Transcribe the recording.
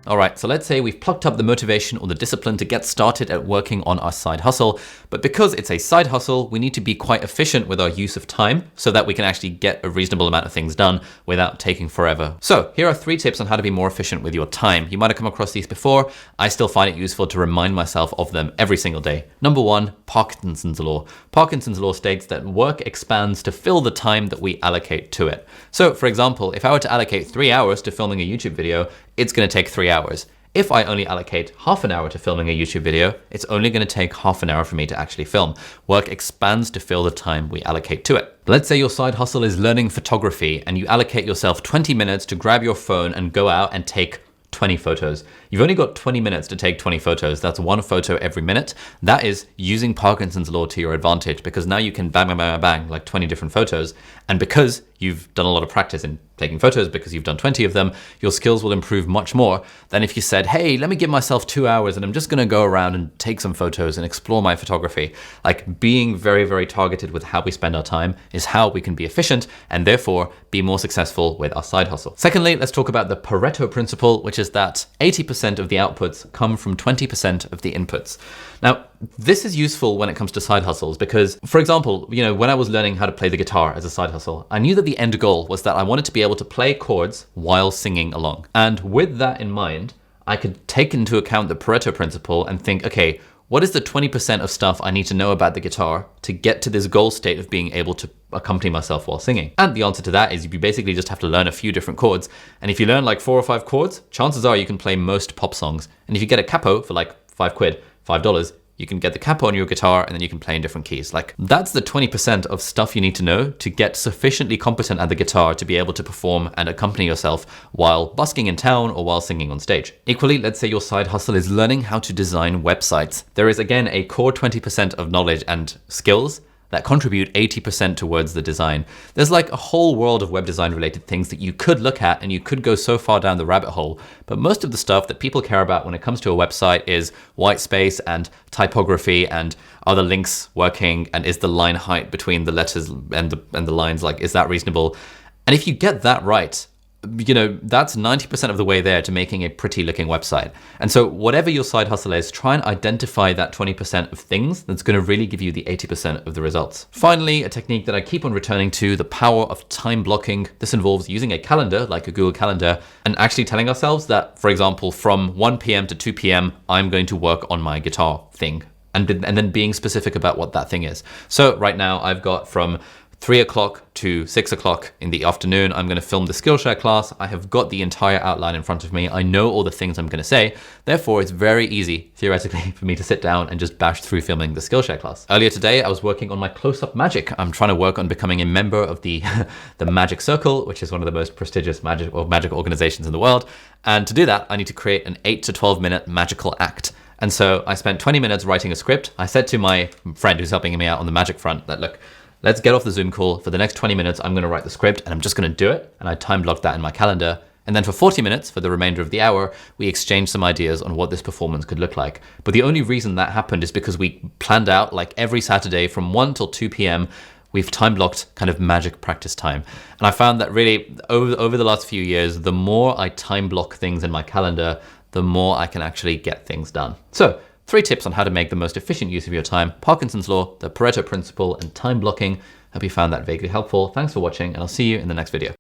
All right, so let's say we've plucked up the motivation or the discipline to get started at working on our side hustle, but because it's a side hustle, we need to be quite efficient with our use of time so that we can actually get a reasonable amount of things done without taking forever. So here are 3 tips on how to be more efficient with your time. You might have come across these before. I still find it useful to remind myself of them every single day. Number 1, Parkinson's law. Parkinson's law states that work expands to fill the time that we allocate to it. So for example, if I were to allocate 3 hours to filming a YouTube video, it's going to take 3 hours. If I only allocate half an hour to filming a YouTube video, it's only going to take half an hour for me to actually film. Work expands to fill the time we allocate to it. Let's say your side hustle is learning photography and you allocate yourself 20 minutes to grab your phone and go out and take 20 photos. You've only got 20 minutes to take 20 photos. That's 1 photo every minute. That is using Parkinson's law to your advantage, because now you can bang, bang, bang, bang, like 20 different photos. And because you've done a lot of practice in taking photos, because you've done 20 of them, your skills will improve much more than if you said, hey, let me give myself 2 hours and I'm just going to go around and take some photos and explore my photography. Like, being very, very targeted with how we spend our time is how we can be efficient and therefore be more successful with our side hustle. Secondly, let's talk about the Pareto principle, which is that 80% of the outputs come from 20% of the inputs. Now, this is useful when it comes to side hustles because, for example, when I was learning how to play the guitar as a side hustle, I knew that the end goal was that I wanted to be able to play chords while singing along. And with that in mind, I could take into account the Pareto principle and think, okay, what is the 20% of stuff I need to know about the guitar to get to this goal state of being able to accompany myself while singing? And the answer to that is you basically just have to learn a few different chords. And if you learn like 4 or 5 chords, chances are you can play most pop songs. And if you get a capo for like $5, you can get the capo on your guitar and then you can play in different keys. Like, that's the 20% of stuff you need to know to get sufficiently competent at the guitar to be able to perform and accompany yourself while busking in town or while singing on stage. Equally, let's say your side hustle is learning how to design websites. There is again a core 20% of knowledge and skills that contribute 80% towards the design. There's like a whole world of web design related things that you could look at and you could go so far down the rabbit hole. But most of the stuff that people care about when it comes to a website is white space and typography and are the links working and is the line height between the letters and the lines, like, is that reasonable? And if you get that right, that's 90% of the way there to making a pretty looking website. And so whatever your side hustle is, try and identify that 20% of things that's going to really give you the 80% of the results. Finally, a technique that I keep on returning to, the power of time blocking. This involves using a calendar like a Google Calendar and actually telling ourselves that, for example, from 1 p.m. to 2 p.m., I'm going to work on my guitar thing. And then being specific about what that thing is. So right now I've got from 3 o'clock to 6 o'clock in the afternoon, I'm going to film the Skillshare class. I have got the entire outline in front of me. I know all the things I'm going to say. Therefore, it's very easy, theoretically, for me to sit down and just bash through filming the Skillshare class. Earlier today, I was working on my close-up magic. I'm trying to work on becoming a member of the Magic Circle, which is one of the most prestigious magic organizations in the world. And to do that, I need to create an 8 to 12 minute magical act. And so I spent 20 minutes writing a script. I said to my friend who's helping me out on the magic front that, look, let's get off the Zoom call. For the next 20 minutes, I'm going to write the script and I'm just going to do it. And I time blocked that in my calendar. And then for 40 minutes, for the remainder of the hour, we exchanged some ideas on what this performance could look like. But the only reason that happened is because we planned out, like, every Saturday from 1 till 2 p.m., we've time blocked kind of magic practice time. And I found that really over the last few years, the more I time block things in my calendar, the more I can actually get things done. So 3 tips on how to make the most efficient use of your time: Parkinson's law, the Pareto principle, and time blocking. Hope you found that vaguely helpful. Thanks for watching, and I'll see you in the next video.